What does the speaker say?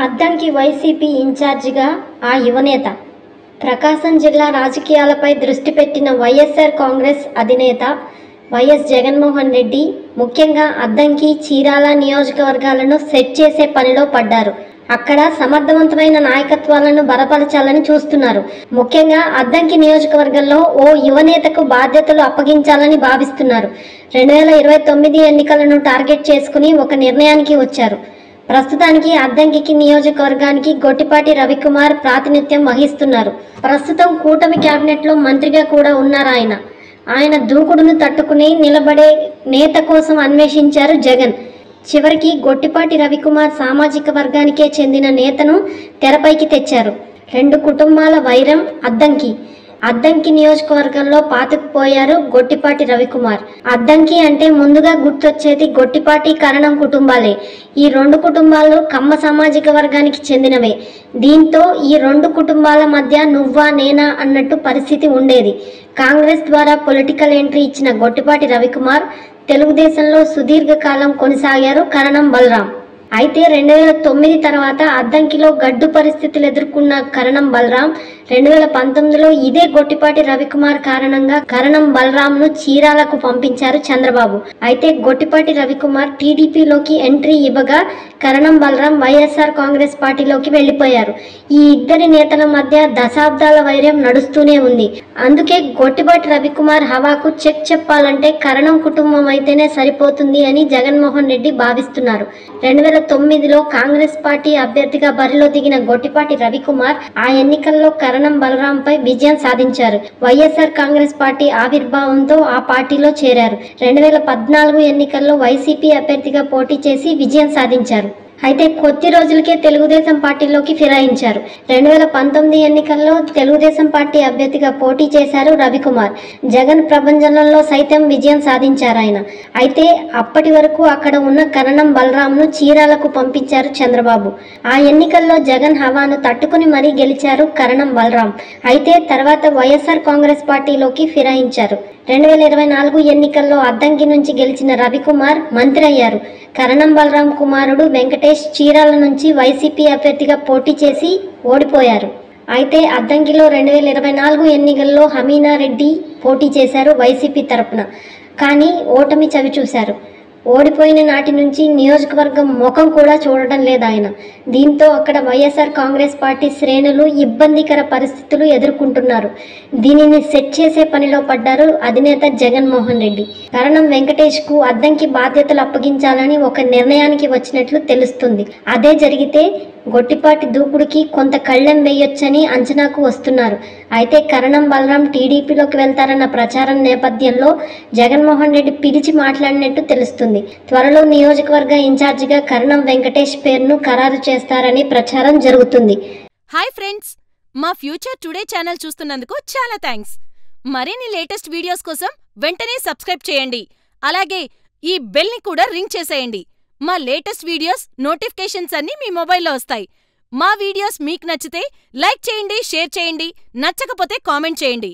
Addanki YCP ఇన్ఛార్జిగా ఆ యువనేత. ప్రకాశం జిల్లా రాజకీయాలపై దృష్టి పెట్టిన వైఎస్ఆర్ కాంగ్రెస్ అధినేత వైఎస్ జగన్మోహన్ రెడ్డి ముఖ్యంగా అద్దంకి, చీరాల నియోజకవర్గాలను సెట్ చేసే పనిలో పడ్డారు. అక్కడ సమర్థవంతమైన నాయకత్వాలను బలపరచాలని చూస్తున్నారు. ముఖ్యంగా అద్దంకి నియోజకవర్గంలో ఓ యువనేతకు బాధ్యతలు అప్పగించాలని భావిస్తున్నారు. 2029 ఎన్నికలను టార్గెట్ చేసుకుని ఒక నిర్ణయానికి వచ్చారు. ప్రస్తుతానికి అద్దంకి నియోజకవర్గానికి గొట్టిపాటి రవికుమార్ ప్రాతినిధ్యం వహిస్తున్నారు. ప్రస్తుతం కూటమి క్యాబినెట్లో మంత్రిగా కూడా ఉన్నారు. ఆయన దూకుడును తట్టుకుని నిలబడే నేత కోసం అన్వేషించారు జగన్. చివరికి గొట్టిపాటి రవికుమార్ సామాజిక వర్గానికే చెందిన నేతను తెరపైకి తెచ్చారు. 2 కుటుంబాల వైరం అద్దంకి నియోజకవర్గంలో పాతుకుపోయారు గొట్టిపాటి రవికుమార్. అద్దంకి అంటే ముందుగా గుర్తొచ్చేది గొట్టిపాటి, కరణం కుటుంబాలే. ఈ 2 కుటుంబాలు కమ్మ సామాజిక వర్గానికి చెందినవే. దీంతో ఈ 2 కుటుంబాల మధ్య నువ్వా నేనా అన్నట్టు పరిస్థితి ఉండేది. కాంగ్రెస్ ద్వారా పొలిటికల్ ఎంట్రీ ఇచ్చిన గొట్టిపాటి రవికుమార్ తెలుగుదేశంలో సుదీర్ఘకాలం కొనసాగారు కరణం బలరాం. అయితే 2009 తర్వాత అద్దంకిలో గడ్డు పరిస్థితులు ఎదుర్కొన్న కరణం బలరాం 2019లో ఇదే గొట్టిపాటి రవికుమార్ కారణంగా కరణం బలరాంను చీరాలకు పంపించారు చంద్రబాబు. అయితే గొట్టిపాటి రవికుమార్ టీడీపీలోకి ఎంట్రీ ఇవ్వగా కరణం బలరాం వైఎస్ఆర్ కాంగ్రెస్ పార్టీలోకి వెళ్లిపోయారు. ఈ ఇద్దరి నేతల మధ్య దశాబ్దాల వైర్యం నడుస్తూనే ఉంది. అందుకే గొట్టిపాటి రవికుమార్ హవాకు చెక్ చెప్పాలంటే కరణం కుటుంబం అయితేనే సరిపోతుంది అని జగన్మోహన్ రెడ్డి భావిస్తున్నారు. 2009లో కాంగ్రెస్ పార్టీ అభ్యర్థిగా బరిలో దిగిన గొట్టిపాటి రవికుమార్ ఆ ఎన్నికల్లో కరణం బలరాంపై విజయం సాధించారు. వైఎస్ఆర్ కాంగ్రెస్ పార్టీ ఆవిర్భావంతో ఆ పార్టీలో చేరారు. 2014 ఎన్నికల్లో వైసీపీ అభ్యర్థిగా పోటీ చేసి విజయం సాధించారు. అయితే కొద్ది రోజులకే తెలుగుదేశం పార్టీలోకి ఫిరాయించారు. 2019 ఎన్నికల్లో తెలుగుదేశం పార్టీ అభ్యర్థిగా పోటీ చేశారు రవికుమార్. జగన్ ప్రభంజనంలో సైతం విజయం సాధించారు ఆయన. అయితే అప్పటి వరకు అక్కడ ఉన్న కరణం బలరాంను చీరాలకు పంపించారు చంద్రబాబు. ఆ ఎన్నికల్లో జగన్ హవాను తట్టుకుని మరీ గెలిచారు కరణం బలరాం. అయితే తర్వాత వైఎస్ఆర్ కాంగ్రెస్ పార్టీలోకి ఫిరాయించారు. 2024 ఎన్నికల్లో అద్దంకి నుంచి గెలిచిన రవికుమార్ మంత్రి అయ్యారు. కరణం బలరాం కుమారుడు వెంకటేష్ చీరాల నుంచి వైసీపీ అభ్యర్థిగా పోటీ చేసి ఓడిపోయారు. అయితే అద్దంకిలో 2024 ఎన్నికల్లో హమీనా రెడ్డి పోటీ చేశారు వైసీపీ తరపున. కానీ ఓటమి చవిచూశారు. ఓడిపోయిన నాటి నుంచి నియోజకవర్గం ముఖం కూడా చూడటం లేదు ఆయన. దీంతో అక్కడ వైఎస్ఆర్ కాంగ్రెస్ పార్టీ శ్రేణులు ఇబ్బందికర పరిస్థితులు ఎదుర్కొంటున్నారు. దీనిని సెట్ చేసే పనిలో పడ్డారు అధినేత జగన్మోహన్ రెడ్డి. కరణం వెంకటేష్కు అద్దంకి బాధ్యతలు అప్పగించాలని ఒక నిర్ణయానికి వచ్చినట్లు తెలుస్తుంది. అదే జరిగితే గొట్టిపాటి దూకుడికి కొంత కళ్ళెం వేయొచ్చని అంచనాకు వస్తున్నారు. అయితే కరణం బలరాం టీడీపీలోకి వెళ్తారన్న ప్రచారం నేపథ్యంలో జగన్మోహన్ రెడ్డి పిలిచి మాట్లాడినట్టు తెలుస్తుంది. త్వరలో నియోజకవర్గ ఇన్ఛార్జిగా కరణం వెంకటేష్ పేరును ఖరారు చేస్తారని ప్రచారం జరుగుతుంది. హాయ్ ఫ్రెండ్స్, మా ఫ్యూచర్ టుడే ఛానల్ చూస్తున్నందుకు చాలా థ్యాంక్స్. మరిన్ని లేటెస్ట్ వీడియోస్ కోసం వెంటనే సబ్స్క్రైబ్ చేయండి. అలాగే ఈ బెల్ని కూడా రింగ్ చేసేయండి. మా లేటెస్ట్ వీడియోస్ నోటిఫికేషన్స్ అన్నీ మీ మొబైల్లో వస్తాయి. మా వీడియోస్ మీకు నచ్చితే లైక్ చేయండి, షేర్ చేయండి, నచ్చకపోతే కామెంట్ చేయండి.